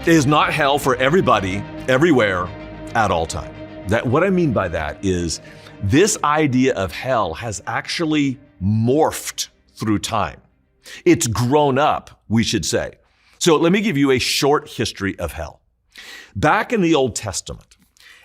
is not hell for everybody, everywhere, at all time. What I mean by that is this idea of hell has actually morphed through time. It's grown up, we should say. So let me give you a short history of hell. Back in the Old Testament,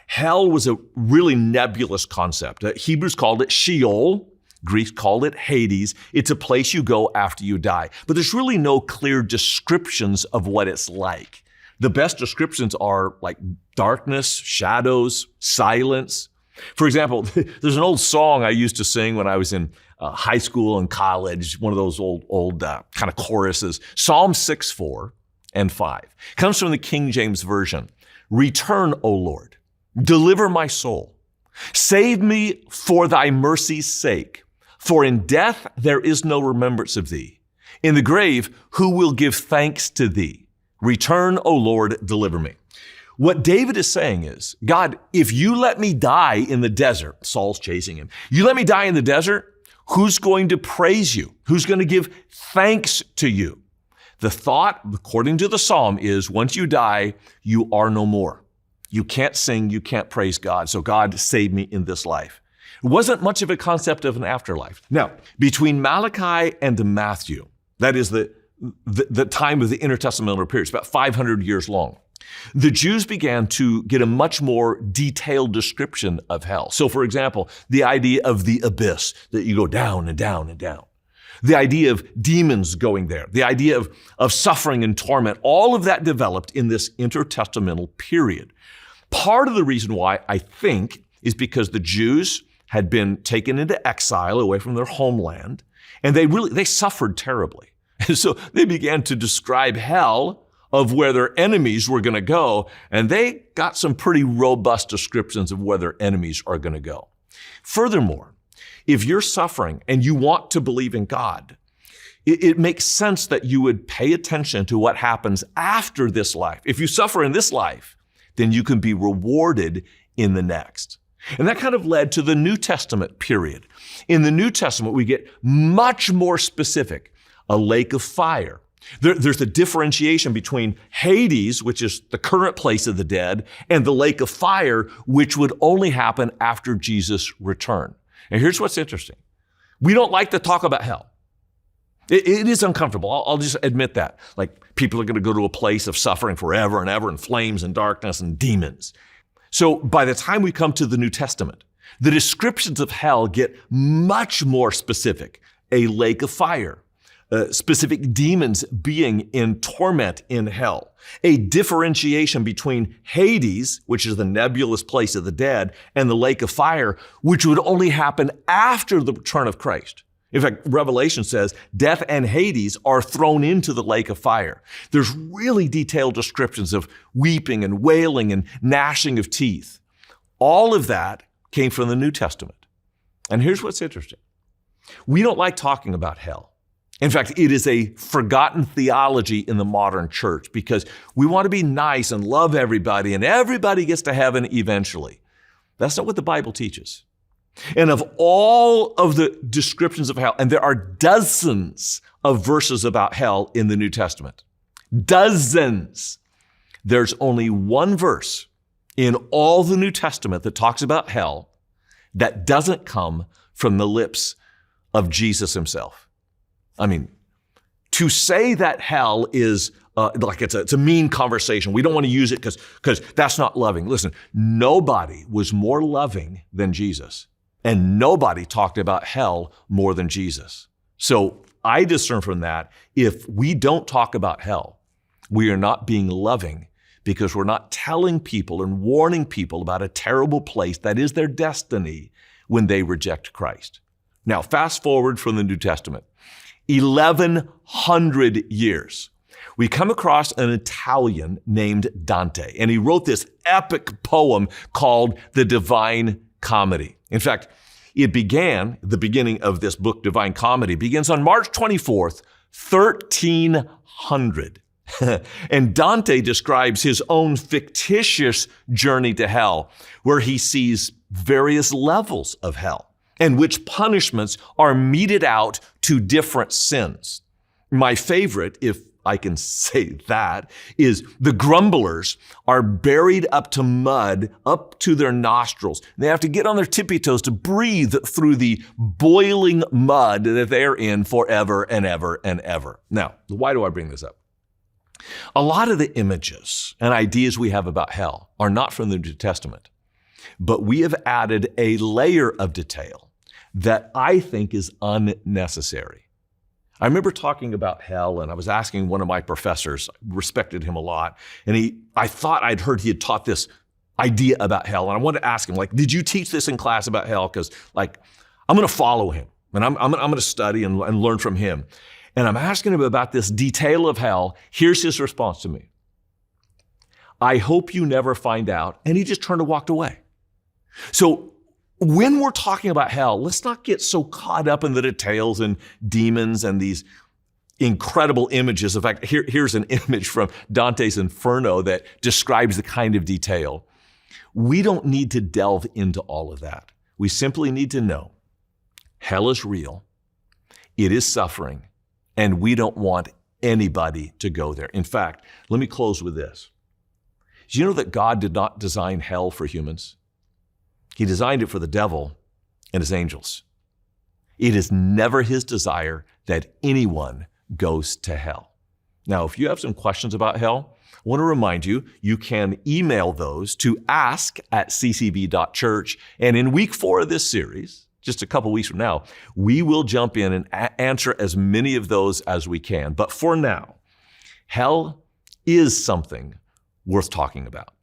hell was a really nebulous concept. Hebrews called it Sheol. Greeks called it Hades. It's a place you go after you die. But there's really no clear descriptions of what it's like. The best descriptions are like darkness, shadows, silence. For example, there's an old song I used to sing when I was in high school and college, one of those old kind of choruses. Psalm 6, 4 and 5 comes from the King James Version. Return, O Lord, deliver my soul. Save me for thy mercy's sake. For in death there is no remembrance of thee. In the grave, who will give thanks to thee? Return, O Lord, deliver me. What David is saying is, God, if you let me die in the desert, Saul's chasing him, you let me die in the desert, who's going to praise you? Who's going to give thanks to you? The thought, according to the psalm, is once you die, you are no more. You can't sing, you can't praise God. So God, save me in this life. It wasn't much of a concept of an afterlife. Now, between Malachi and Matthew, that is the time of the intertestamental period, it's about 500 years long, the Jews began to get a much more detailed description of hell. So, for example, the idea of the abyss, that you go down and down and down. The idea of demons going there, the idea of suffering and torment, all of that developed in this intertestamental period. Part of the reason why, I think, is because the Jews had been taken into exile away from their homeland, and they suffered terribly. And so they began to describe hell of where their enemies were going to go, and they got some pretty robust descriptions of where their enemies are going to go. Furthermore, if you're suffering and you want to believe in God, it makes sense that you would pay attention to what happens after this life. If you suffer in this life, then you can be rewarded in the next. And that kind of led to the New Testament period. In the New Testament, we get much more specific. A lake of fire. There's a differentiation between Hades, which is the current place of the dead, and the lake of fire, which would only happen after Jesus' return. And here's what's interesting. We don't like to talk about hell. It is uncomfortable. I'll just admit that. Like, people are going to go to a place of suffering forever and ever, and flames and darkness and demons. So by the time we come to the New Testament, the descriptions of hell get much more specific. A lake of fire. Specific demons being in torment in hell. A differentiation between Hades, which is the nebulous place of the dead, and the lake of fire, which would only happen after the return of Christ. In fact, Revelation says death and Hades are thrown into the lake of fire. There's really detailed descriptions of weeping and wailing and gnashing of teeth. All of that came from the New Testament. And here's what's interesting. We don't like talking about hell. In fact, it is a forgotten theology in the modern church because we want to be nice and love everybody, and everybody gets to heaven eventually. That's not what the Bible teaches. And of all of the descriptions of hell, and there are dozens of verses about hell in the New Testament, dozens, there's only one verse in all the New Testament that talks about hell that doesn't come from the lips of Jesus himself. I mean, to say that hell is like it's a mean conversation. We don't want to use it because that's not loving. Listen, nobody was more loving than Jesus, and nobody talked about hell more than Jesus. So I discern from that, if we don't talk about hell, we are not being loving because we're not telling people and warning people about a terrible place that is their destiny when they reject Christ. Now, fast forward from the New Testament. 1,100 years. We come across an Italian named Dante, and he wrote this epic poem called The Divine Comedy. In fact, the beginning of this book, Divine Comedy, begins on March 24th, 1300. And Dante describes his own fictitious journey to hell, where he sees various levels of hell, and which punishments are meted out to different sins. My favorite, if I can say that, is the grumblers are buried up to mud, up to their nostrils. They have to get on their tippy toes to breathe through the boiling mud that they're in forever and ever and ever. Now, why do I bring this up? A lot of the images and ideas we have about hell are not from the New Testament, but we have added a layer of detail that I think is unnecessary. I remember talking about hell, and I was asking one of my professors, I respected him a lot, and I thought I'd heard he had taught this idea about hell, and I wanted to ask him, did you teach this in class about hell? Because, I'm going to follow him, and I'm going to study and learn from him. And I'm asking him about this detail of hell. Here's his response to me. I hope you never find out. And he just turned and walked away. So when we're talking about hell, let's not get so caught up in the details and demons and these incredible images. In fact, here's an image from Dante's Inferno that describes the kind of detail. We don't need to delve into all of that. We simply need to know hell is real. It is suffering. And we don't want anybody to go there. In fact, let me close with this. Do you know that God did not design hell for humans? He designed it for the devil and his angels. It is never his desire that anyone goes to hell. Now, if you have some questions about hell, I want to remind you, you can email those to ask@ccb.church. And in week 4 of this series, just a couple weeks from now, we will jump in and answer as many of those as we can. But for now, hell is something worth talking about.